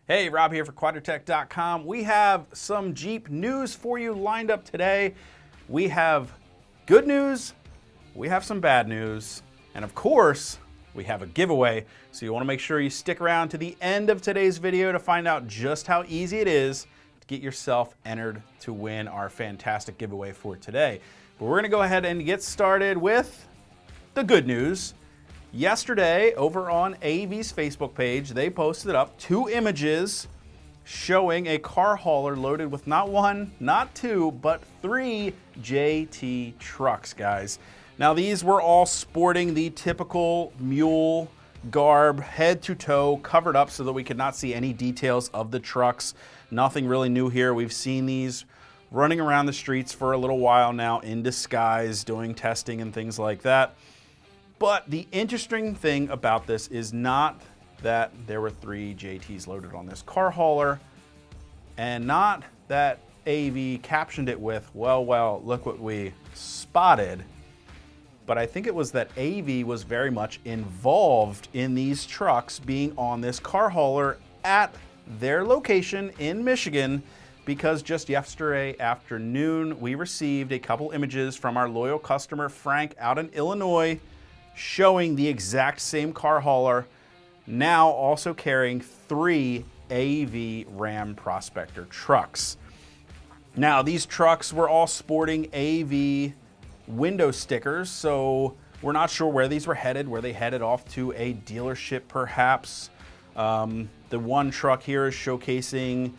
Hey, Rob here for Quadratec.com. We have some Jeep news for you lined up today. We have good news, we have some bad news, and of course, we have a giveaway. So you want to make sure you stick around to the end of today's video to find out just how easy it is to get yourself entered to win our fantastic giveaway for today. But we're going to go ahead and get started with the good news. Yesterday, over on AEV's Facebook page, they posted up 2 images showing a car hauler loaded with not 1, not 2, but 3 JT trucks, guys. Now, these were all sporting the typical mule garb, head to toe, covered up so that we could not see any details of the trucks. Nothing really new here. We've seen these running around the streets for a little while now in disguise, doing testing and things like that. But the interesting thing about this is not that there were 3 JTs loaded on this car hauler, and not that AEV captioned it with, well, look what we spotted. But I think it was that AEV was very much involved in these trucks being on this car hauler at their location in Michigan, because just yesterday afternoon, we received a couple images from our loyal customer, Frank, out in Illinois, showing the exact same car hauler, now also carrying 3 AEV Ram Prospector trucks. Now, these trucks were all sporting AEV window stickers, so we're not sure where these were headed. Were they headed off to a dealership, perhaps? The one truck here is showcasing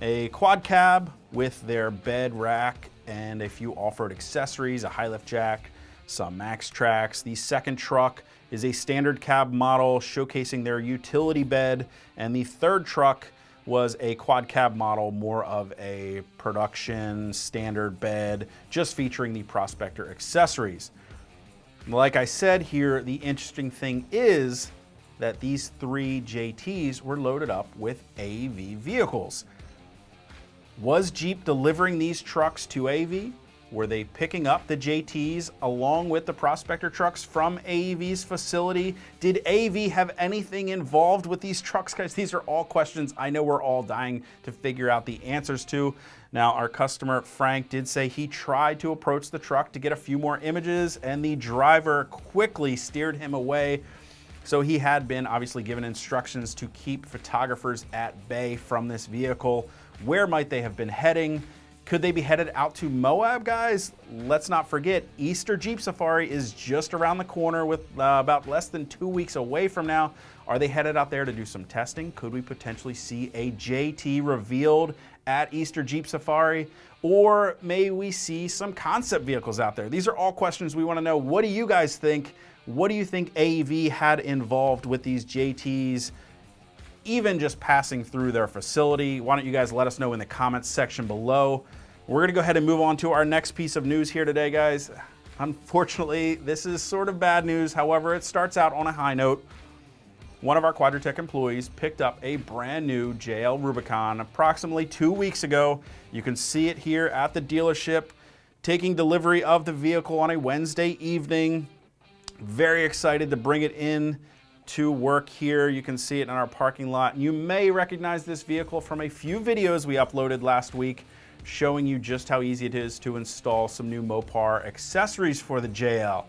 a quad cab with their bed rack and a few off-road accessories, a high lift jack, some max tracks. The second truck is a standard cab model showcasing their utility bed, and the third truck was a quad cab model, more of a production standard bed, just featuring the Prospector accessories. Like I said here, the interesting thing is that these 3 JTs were loaded up with AEV vehicles. Was Jeep delivering these trucks to AEV? Were they picking up the JTs along with the Prospector trucks from AEV's facility? Did AEV have anything involved with these trucks, guys? These are all questions I know we're all dying to figure out the answers to. Now, our customer, Frank, did say he tried to approach the truck to get a few more images, and the driver quickly steered him away. So he had been obviously given instructions to keep photographers at bay from this vehicle. Where might they have been heading? Could they be headed out to Moab, guys? Let's not forget, Easter Jeep Safari is just around the corner, with about less than 2 weeks away from now. Are they headed out there to do some testing? Could we potentially see a JT revealed at Easter Jeep Safari? Or may we see some concept vehicles out there? These are all questions we want to know. What do you guys think? What do you think AEV had involved with these JTs, even just passing through their facility? Why don't you guys let us know in the comments section below. We're gonna go ahead and move on to our next piece of news here today, guys. Unfortunately, this is sort of bad news. However, it starts out on a high note. One of our Quadratec employees picked up a brand new JL Rubicon approximately 2 weeks ago. You can see it here at the dealership, taking delivery of the vehicle on a Wednesday evening. Very excited to bring it in to work here. You can see it in our parking lot. You may recognize this vehicle from a few videos we uploaded last week showing you just how easy it is to install some new Mopar accessories for the JL.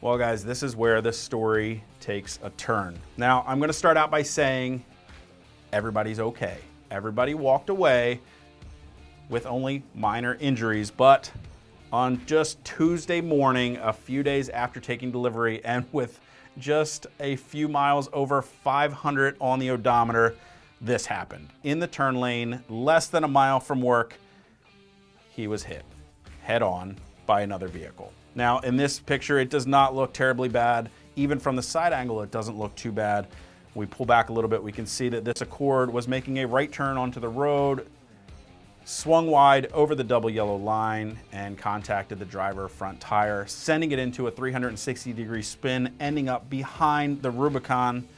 Well, guys, this is where the story takes a turn. Now, I'm gonna start out by saying everybody's okay. Everybody walked away with only minor injuries, but on just Tuesday morning, a few days after taking delivery and with just a few miles over 500 on the odometer, this happened. In the turn lane, less than a mile from work, he was hit head on by another vehicle. Now, in this picture, it does not look terribly bad. Even from the side angle, it doesn't look too bad. We pull back a little bit, we can see that this Accord was making a right turn onto the road, swung wide over the double yellow line, and contacted the driver front tire, sending it into a 360-degree spin, ending up behind the Rubicon.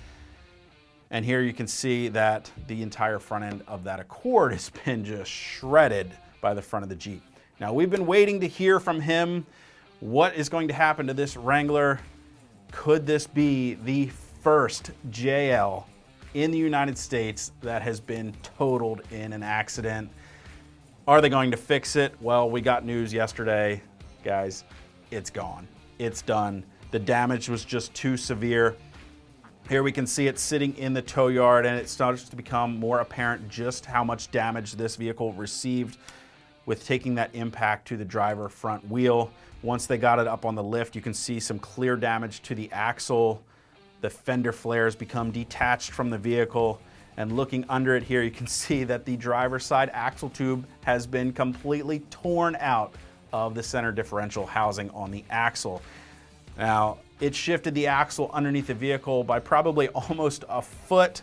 And here you can see that the entire front end of that Accord has been just shredded by the front of the Jeep. Now, we've been waiting to hear from him what is going to happen to this Wrangler. Could this be the first JL in the United States that has been totaled in an accident. Are they going to fix it? Well, we got news yesterday, guys. It's gone. It's done. The damage was just too severe. Here we can see it sitting in the tow yard, and it starts to become more apparent just how much damage this vehicle received with taking that impact to the driver front wheel. Once they got it up on the lift, you can see some clear damage to the axle. The fender flares become detached from the vehicle. And looking under it here, you can see that the driver's side axle tube has been completely torn out of the center differential housing on the axle. Now, it shifted the axle underneath the vehicle by probably almost a foot,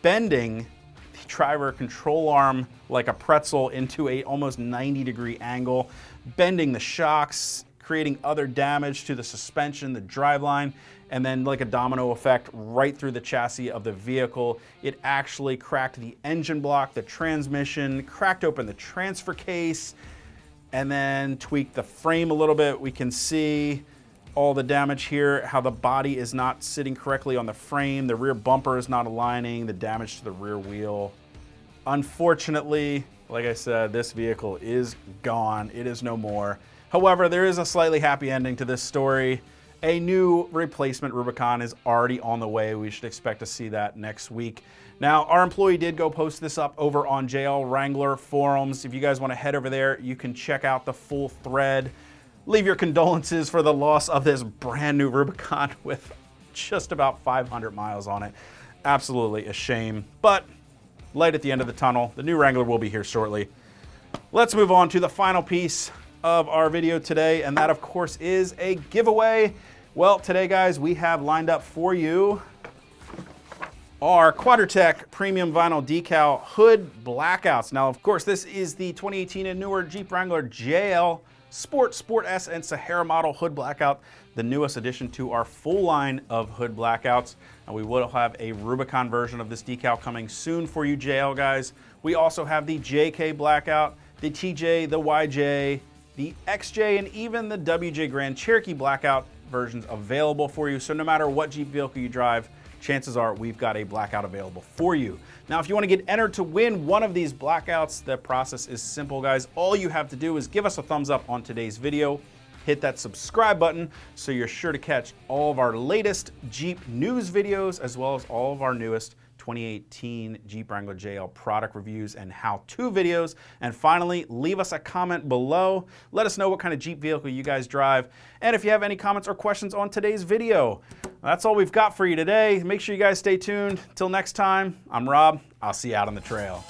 bending the driver control arm like a pretzel into a almost 90-degree angle, bending the shocks, creating other damage to the suspension, the driveline, and then like a domino effect right through the chassis of the vehicle. It actually cracked the engine block, the transmission, cracked open the transfer case, and then tweaked the frame a little bit. We can see all the damage here, how the body is not sitting correctly on the frame, the rear bumper is not aligning, the damage to the rear wheel. Unfortunately, like I said, this vehicle is gone. It is no more. However, there is a slightly happy ending to this story. A new replacement Rubicon is already on the way. We should expect to see that next week. Now, our employee did go post this up over on JL Wrangler forums. If you guys want to head over there, you can check out the full thread. Leave your condolences for the loss of this brand new Rubicon with just about 500 miles on it. Absolutely a shame, but light at the end of the tunnel. The new Wrangler will be here shortly. Let's move on to the final piece of our video today, and that of course is a giveaway. Well, today guys, we have lined up for you our Quadratec premium vinyl decal hood blackouts. Now, of course, this is the 2018 and newer Jeep Wrangler JL Sport, Sport S, and Sahara model hood blackout, the newest addition to our full line of hood blackouts. And we will have a Rubicon version of this decal coming soon for you JL guys. We also have the JK blackout, the TJ, the YJ, the XJ, and even the WJ Grand Cherokee blackout versions available for you. So no matter what Jeep vehicle you drive, chances are we've got a blackout available for you. Now, if you want to get entered to win one of these blackouts, the process is simple, guys. All you have to do is give us a thumbs up on today's video, hit that subscribe button so you're sure to catch all of our latest Jeep news videos, as well as all of our newest 2018 Jeep Wrangler JL product reviews and how-to videos. And finally, leave us a comment below. Let us know what kind of Jeep vehicle you guys drive. And if you have any comments or questions on today's video. That's all we've got for you today. Make sure you guys stay tuned. Till next time, I'm Rob. I'll see you out on the trail.